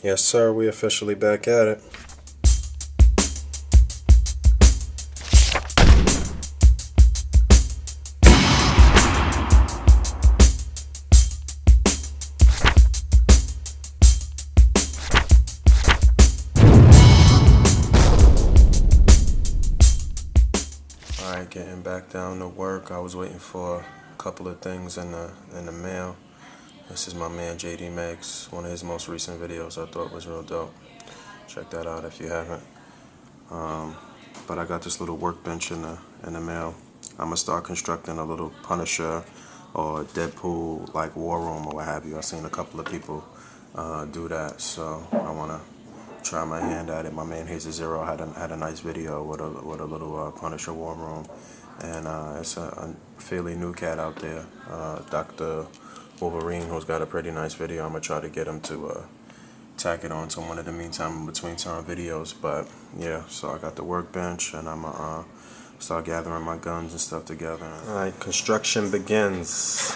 Yes sir, we officially back at it. Alright, getting back down to work. I was waiting for a couple of things in the mail. This is my man JD Misc, one of his most recent videos I thought was real dope. Check that out if you haven't. But I got this little workbench in the mail. I'm gonna start constructing a little Punisher or Deadpool like war room or what have you. I've seen a couple of people do that, so I wanna try my hand at it. My man Hazy Zero had a nice video with a little Punisher war room, and it's a fairly new cat out there, Dr. Wolverine, who's got a pretty nice video. I'm gonna try to get him to tack it on to one of the meantime in between time videos. But yeah, so I got the workbench, and I'm gonna start gathering my guns and stuff together. Alright, construction begins.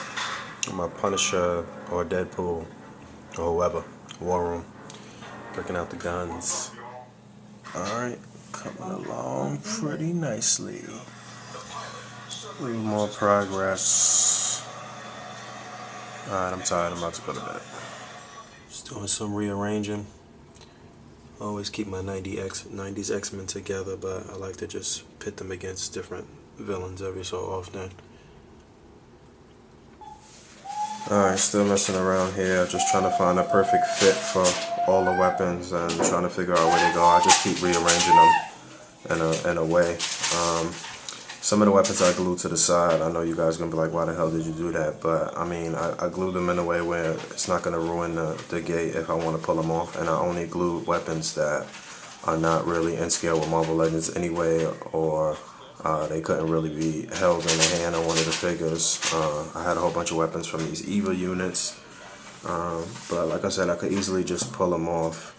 My Punisher or Deadpool or whoever war room. Breaking out the guns. Alright, coming along pretty nicely. A little more progress. Alright, I'm tired. I'm about to go to bed. Just doing some rearranging. I always keep my 90s X-Men together, but I like to just pit them against different villains every so often. Alright, still messing around here, just trying to find a perfect fit for all the weapons and trying to figure out where they go. I just keep rearranging them in a way. Some of the weapons I glue to the side. I know you guys are going to be like, why the hell did you do that? But I mean, I glue them in a way where it's not going to ruin the gate if I want to pull them off. And I only glue weapons that are not really in scale with Marvel Legends anyway, or they couldn't really be held in the hand on one of the figures. I had a whole bunch of weapons from these EVA units, but like I said, I could easily just pull them off.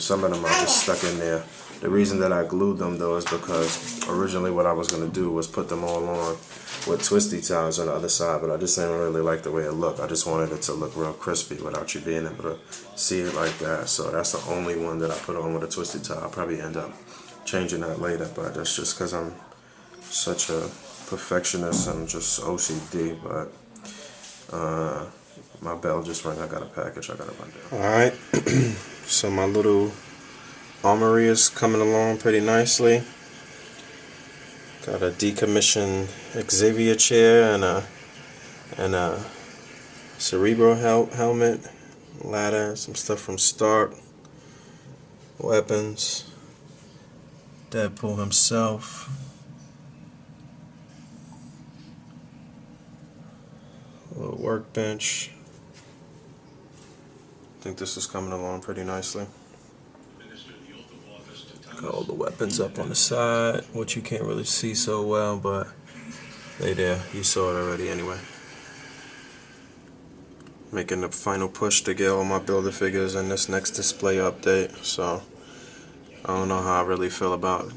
Some of them are just stuck in there. The reason that I glued them though is because originally what I was going to do was put them all on with twisty ties on the other side, but I just didn't really like the way it looked. I just wanted it to look real crispy without you being able to see it like that. So that's the only one that I put on with a twisty tie. I'll probably end up changing that later, but that's just because I'm such a perfectionist and just OCD. But my bell just rang. I got a package I gotta run down. Alright, so my little armory is coming along pretty nicely. Got a decommissioned Xavier chair and a Cerebro helmet, ladder, some stuff from Stark, weapons, Deadpool himself, a little workbench. I think this is coming along pretty nicely. Got all the weapons up on the side, which you can't really see so well, but they there. You saw it already anyway. Making the final push to get all my Builder figures in this next display update. So I don't know how I really feel about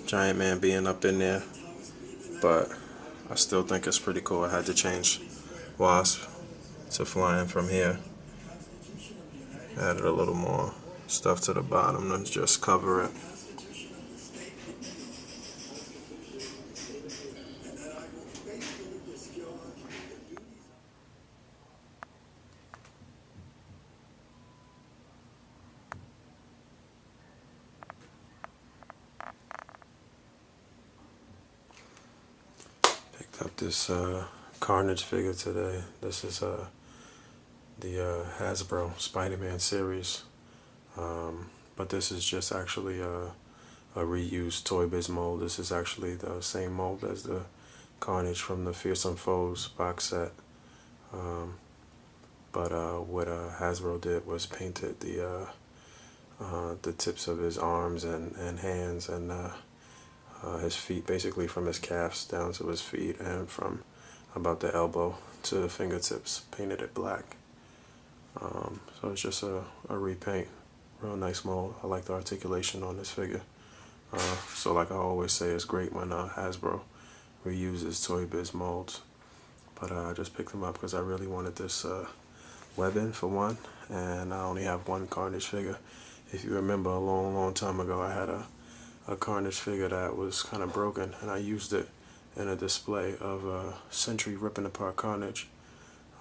Giant Man being up in there, but I still think it's pretty cool. I had to change Wasp to flying from here. Added a little more stuff to the bottom to just cover it. Picked up this Carnage figure today. This is the Hasbro Spider-Man series, but this is just actually a reused Toy Biz mold. This is actually the same mold as the Carnage from the Fearsome Foes box set, but what Hasbro did was painted the tips of his arms and hands and his feet, basically from his calves down to his feet and from about the elbow to the fingertips, painted it black. So it's just a repaint. Real nice mold. I like the articulation on this figure. So like I always say, it's great when Hasbro reuses Toy Biz molds. But I just picked them up because I really wanted this webbing for one, and I only have one Carnage figure. If you remember, a long time ago, I had a Carnage figure that was kind of broken, and I used it in a display of Sentry ripping apart Carnage,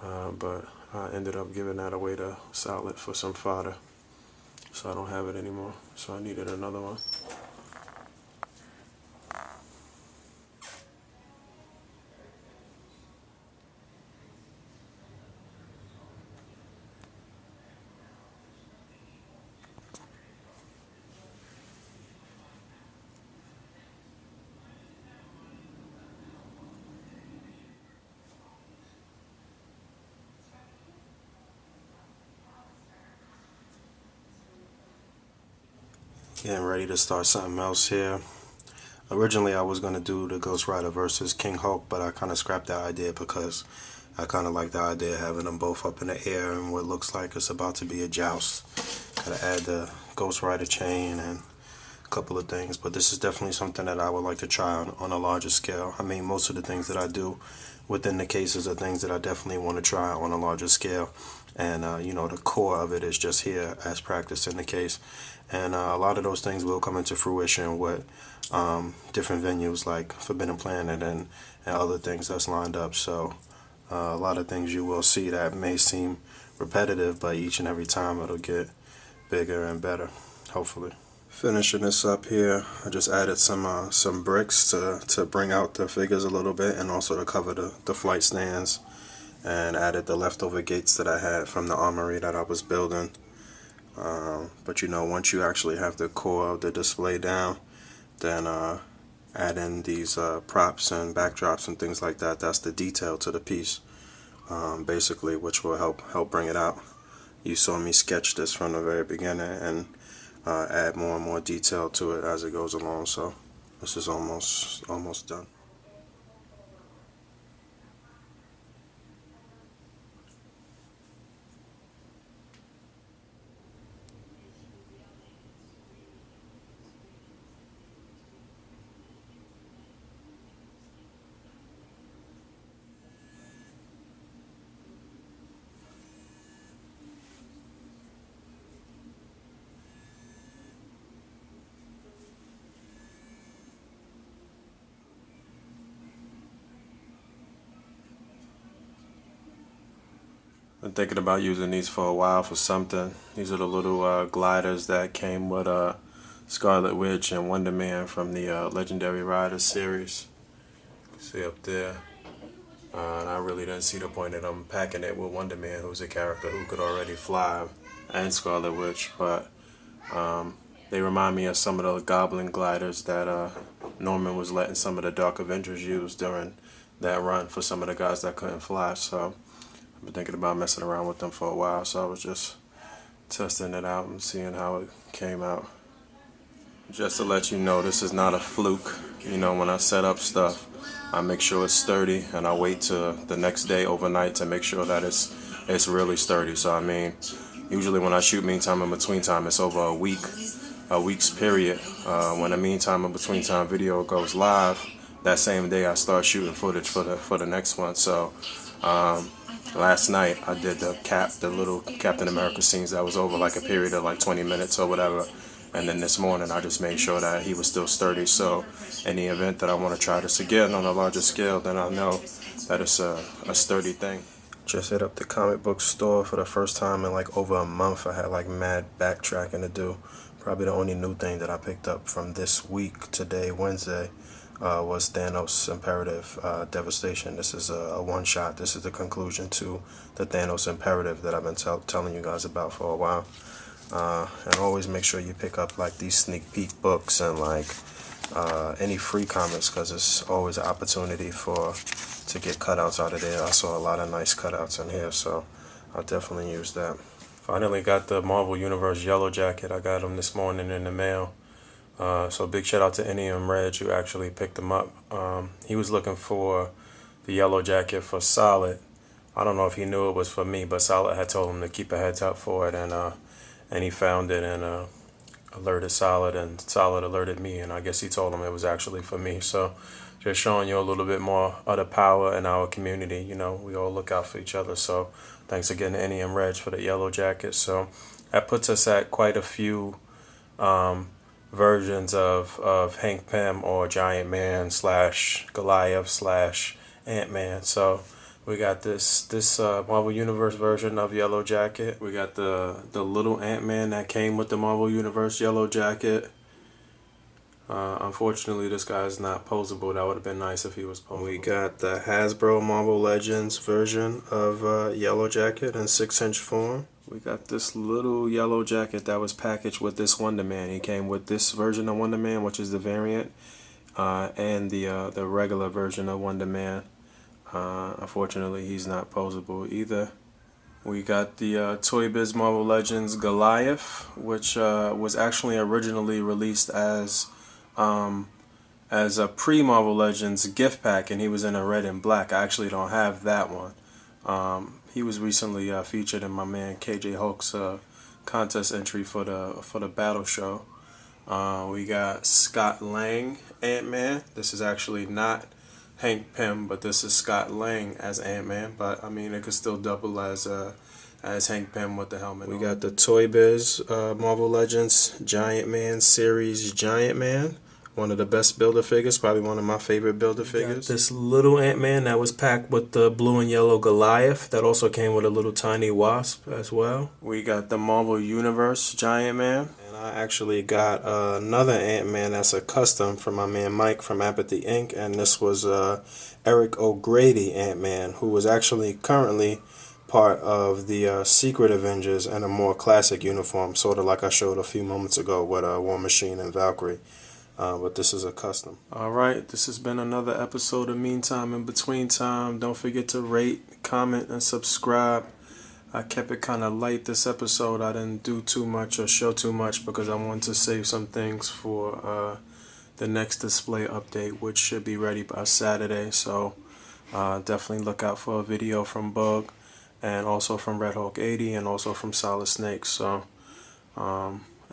but I ended up giving that away to Solid for some fodder, so I don't have it anymore, so I needed another one. Getting ready to start something else here. Originally I was going to do the Ghost Rider versus King Hulk, but I kind of scrapped that idea because I kind of like the idea of having them both up in the air and what looks like it's about to be a joust. Gotta add the Ghost Rider chain and a couple of things, but this is definitely something that I would like to try on a larger scale. I mean, most of the things that I do within the cases are things that I definitely want to try on a larger scale. And you know, the core of it is just here as practice in the case, and a lot of those things will come into fruition with different venues like Forbidden Planet and other things that's lined up. So a lot of things you will see that may seem repetitive, but each and every time it'll get bigger and better, hopefully. Finishing this up here, I just added some bricks to bring out the figures a little bit, and also to cover the flight stands, and added the leftover gates that I had from the armory that I was building. But you know, once you actually have the core of the display down, then add in these props and backdrops and things like that. That's the detail to the piece, basically, which will help bring it out. You saw me sketch this from the very beginning and add more and more detail to it as it goes along. So this is almost done. Been thinking about using these for a while for something. These are the little gliders that came with Scarlet Witch and Wonder Man from the Legendary Riders series. See up there. And I really didn't see the point of them packing it with Wonder Man, who's a character who could already fly, and Scarlet Witch, but they remind me of some of the Goblin gliders that Norman was letting some of the Dark Avengers use during that run for some of the guys that couldn't fly. So I've been thinking about messing around with them for a while, so I was just testing it out and seeing how it came out. Just to let you know, this is not a fluke. You know, when I set up stuff, I make sure it's sturdy, and I wait till the next day overnight to make sure that it's really sturdy. So I mean, usually when I shoot Meantime in Between Time, it's over a week's period. When the Meantime in Between Time video goes live, that same day I start shooting footage for the next one. So last night I did the little Captain America scenes that was over like a period of like 20 minutes or whatever. And then this morning I just made sure that he was still sturdy, so in the event that I want to try this again on a larger scale, then I know that it's a sturdy thing. Just hit up the comic book store for the first time in like over a month. I had like mad backtracking to do. Probably the only new thing that I picked up from this week, today, Wednesday, was Thanos Imperative Devastation. This is a one-shot. This is the conclusion to the Thanos Imperative that I've been telling you guys about for a while. And always make sure you pick up like these sneak peek books and like any free comics, because it's always an opportunity to get cutouts out of there. I saw a lot of nice cutouts in here, so I'll definitely use that. Finally got the Marvel Universe Yellow Jacket. I got them this morning in the mail. So big shout out to Inium Reg who actually picked them up. He was looking for the Yellow Jacket for Solid. I don't know if he knew it was for me, but Solid had told him to keep a heads up for it, and he found it, and alerted Solid, and Solid alerted me, and I guess he told him it was actually for me. So just showing you a little bit more of the power in our community. You know, we all look out for each other. So thanks again to Any and Reg for the yellow jacket. So that puts us at quite a few versions of Hank Pym or Giant Man slash Goliath slash Ant-Man. So we got this Marvel Universe version of Yellow Jacket. We got the little Ant-Man that came with the Marvel Universe Yellow Jacket. Unfortunately, this guy is not posable. That would have been nice if he was posable. We got the Hasbro Marvel Legends version of Yellow Jacket in 6-inch form. We got this little Yellow Jacket that was packaged with this Wonder Man. He came with this version of Wonder Man, which is the variant, and the regular version of Wonder Man. Unfortunately, he's not posable either. We got the Toy Biz Marvel Legends Goliath, which was actually originally released as a pre-Marvel Legends gift pack, and he was in a red and black. I actually don't have that one. He was recently featured in my man KJ Hulk's contest entry for the battle show. We got Scott Lang Ant-Man. This is actually not Hank Pym, but this is Scott Lang as Ant-Man. But I mean, it could still double as Hank Pym with the helmet. We got the Toy Biz Marvel Legends Giant Man series Giant Man. One of the best Build-A-Figures, probably one of my favorite Build-A-Figures. This little Ant-Man that was packed with the blue and yellow Goliath. That also came with a little tiny Wasp as well. We got the Marvel Universe Giant Man. And I actually got another Ant-Man that's a custom from my man Mike from Apathy Inc. And this was Eric O'Grady Ant-Man, who was actually currently part of the Secret Avengers in a more classic uniform, sort of like I showed a few moments ago with War Machine and Valkyrie. But this is a custom. Alright, this has been another episode of Meantime in Between Time. Don't forget to rate, comment, and subscribe. I kept it kind of light this episode. I didn't do too much or show too much because I wanted to save some things for the next display update, which should be ready by Saturday. So definitely look out for a video from Bug, and also from Red Hawk 80, and also from Solid Snake. So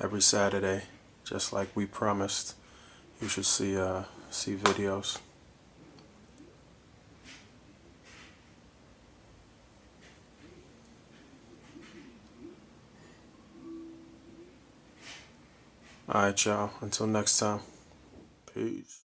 every Saturday, just like we promised, you should see videos. Alright, y'all. Until next time. Peace.